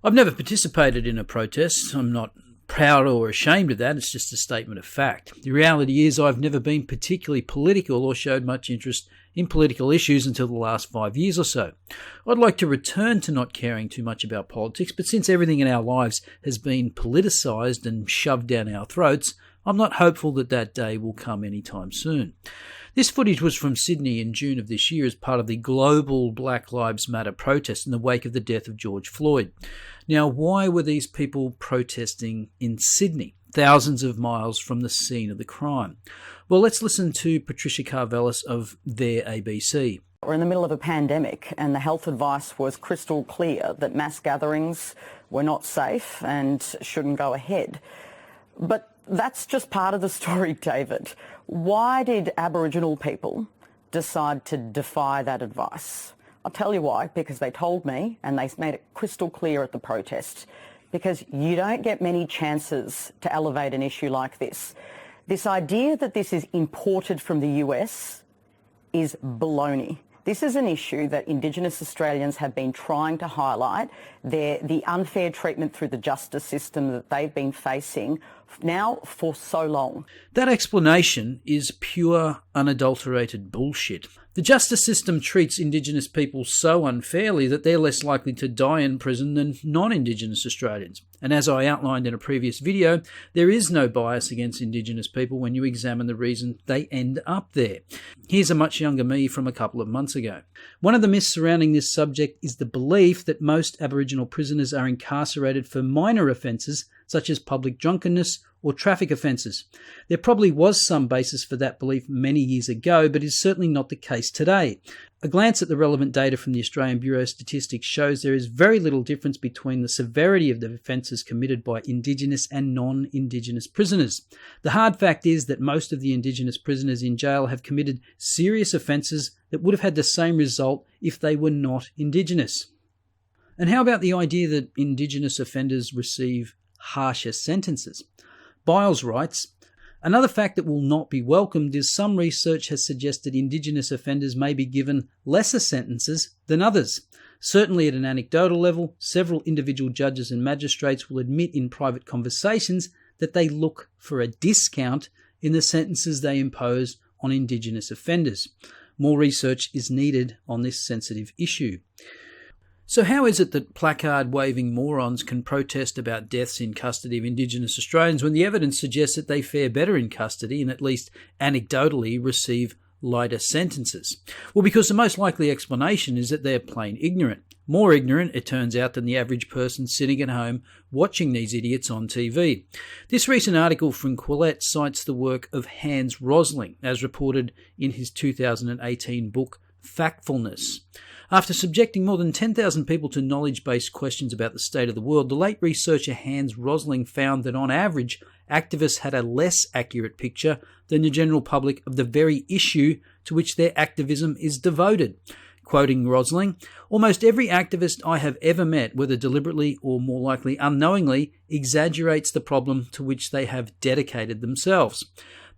I've never participated in a protest. I'm not proud or ashamed of that. It's just a statement of fact. The reality is I've never been particularly political or showed much interest in political issues until the last 5 years or so. I'd like to return to not caring too much about politics, but since everything in our lives has been politicised and shoved down our throats, I'm not hopeful that that day will come anytime soon. This footage was from Sydney in June of this year as part of the global Black Lives Matter protest in the wake of the death of George Floyd. Now, why were these people protesting in Sydney, thousands of miles from the scene of the crime? Well, let's listen to Patricia Karvelas of Their ABC. We're in the middle of a pandemic and the health advice was crystal clear that mass gatherings were not safe and shouldn't go ahead. But that's just part of the story, David. Why did Aboriginal people decide to defy that advice? I'll tell you why, because they told me and they made it crystal clear at the protest, because you don't get many chances to elevate an issue like this. This idea that this is imported from the US is baloney. This is an issue that Indigenous Australians have been trying to highlight, the unfair treatment through the justice system that they've been facing now for so long. That explanation is pure, unadulterated bullshit. The justice system treats Indigenous people so unfairly that they're less likely to die in prison than non-Indigenous Australians. And as I outlined in a previous video, there is no bias against Indigenous people when you examine the reason they end up there. Here's a much younger me from a couple of months ago. One of the myths surrounding this subject is the belief that most Aboriginal prisoners are incarcerated for minor offences such as public drunkenness or traffic offences. There probably was some basis for that belief many years ago, but is certainly not the case today. A glance at the relevant data from the Australian Bureau of Statistics shows there is very little difference between the severity of the offences committed by Indigenous and non-Indigenous prisoners. The hard fact is that most of the Indigenous prisoners in jail have committed serious offences that would have had the same result if they were not Indigenous. And how about the idea that Indigenous offenders receive harsher sentences? Biles writes, another fact that will not be welcomed is some research has suggested Indigenous offenders may be given lesser sentences than others. Certainly at an anecdotal level, several individual judges and magistrates will admit in private conversations that they look for a discount in the sentences they impose on Indigenous offenders. More research is needed on this sensitive issue. So how is it that placard-waving morons can protest about deaths in custody of Indigenous Australians when the evidence suggests that they fare better in custody and at least anecdotally receive lighter sentences? Well, because the most likely explanation is that they're plain ignorant. More ignorant, it turns out, than the average person sitting at home watching these idiots on TV. This recent article from Quillette cites the work of Hans Rosling, as reported in his 2018 book, Factfulness. After subjecting more than 10,000 people to knowledge-based questions about the state of the world, the late researcher Hans Rosling found that on average, activists had a less accurate picture than the general public of the very issue to which their activism is devoted. Quoting Rosling, almost every activist I have ever met, whether deliberately or more likely unknowingly, exaggerates the problem to which they have dedicated themselves.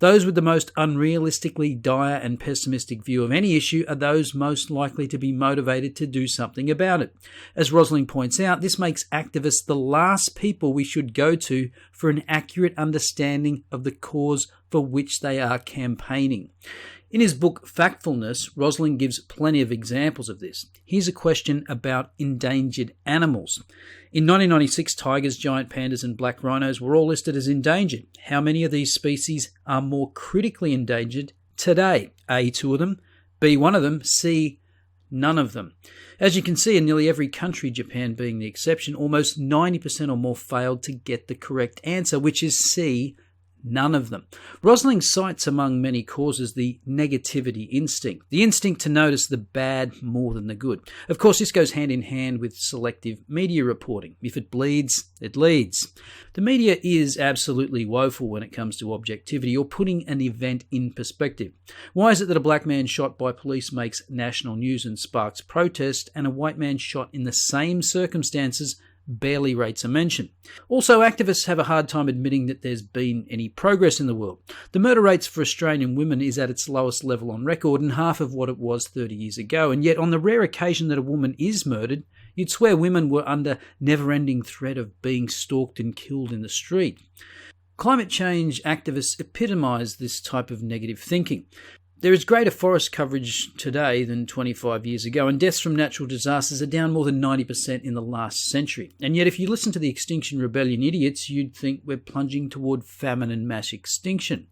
Those with the most unrealistically dire and pessimistic view of any issue are those most likely to be motivated to do something about it. As Rosling points out, this makes activists the last people we should go to for an accurate understanding of the cause for which they are campaigning. In his book Factfulness, Rosling gives plenty of examples of this. Here's a question about endangered animals. In 1996, tigers, giant pandas and black rhinos were all listed as endangered. How many of these species are more critically endangered today? A, 2 of them, B, 1 of them, C, none of them. As you can see, in nearly every country, Japan being the exception, almost 90% or more failed to get the correct answer, which is C, none of them. Rosling cites among many causes the negativity instinct, the instinct to notice the bad more than the good. Of course, this goes hand in hand with selective media reporting. If it bleeds, it leads. The media is absolutely woeful when it comes to objectivity or putting an event in perspective. Why is it that a black man shot by police makes national news and sparks protest, and a white man shot in the same circumstances barely rates a mention? Also, activists have a hard time admitting that there's been any progress in the world. The murder rates for Australian women is at its lowest level on record and half of what it was 30 years ago, and yet on the rare occasion that a woman is murdered, You'd swear women were under never-ending threat of being stalked and killed in the street. Climate change activists epitomise this type of negative thinking. There is greater forest coverage today than 25 years ago, and deaths from natural disasters are down more than 90% in the last century. And yet if you listen to the Extinction Rebellion idiots, you'd think we're plunging toward famine and mass extinction.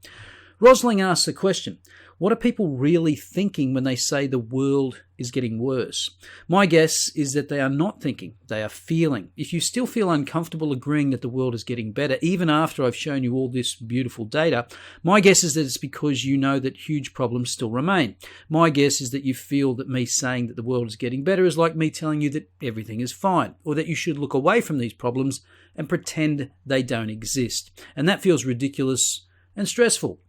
Rosling asks the question, what are people really thinking when they say the world is getting worse? My guess is that they are not thinking, they are feeling. If you still feel uncomfortable agreeing that the world is getting better, even after I've shown you all this beautiful data, my guess is that it's because you know that huge problems still remain. My guess is that you feel that me saying that the world is getting better is like me telling you that everything is fine, or that you should look away from these problems and pretend they don't exist. And that feels ridiculous and stressful.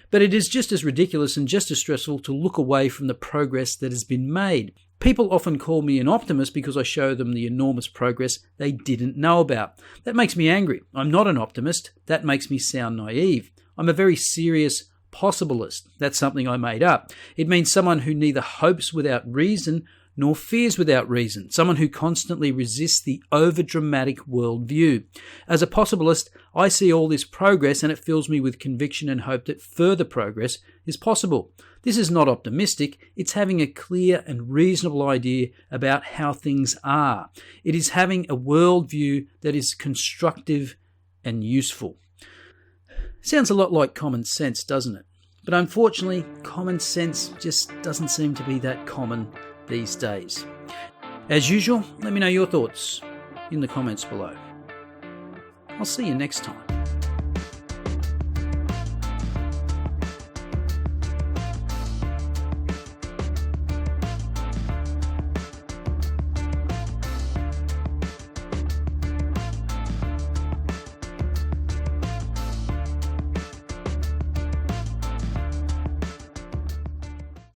But it is just as ridiculous and just as stressful to look away from the progress that has been made. People often call me an optimist because I show them the enormous progress they didn't know about. That makes me angry. I'm not an optimist. That makes me sound naive. I'm a very serious possibilist. That's something I made up. It means someone who neither hopes without reason nor fears without reason, someone who constantly resists the over-dramatic worldview. As a possibilist, I see all this progress and it fills me with conviction and hope that further progress is possible. This is not optimistic, it's having a clear and reasonable idea about how things are. It is having a worldview that is constructive and useful. Sounds a lot like common sense, doesn't it? But unfortunately, common sense just doesn't seem to be that common these days. As usual, let me know your thoughts in the comments below. I'll see you next time.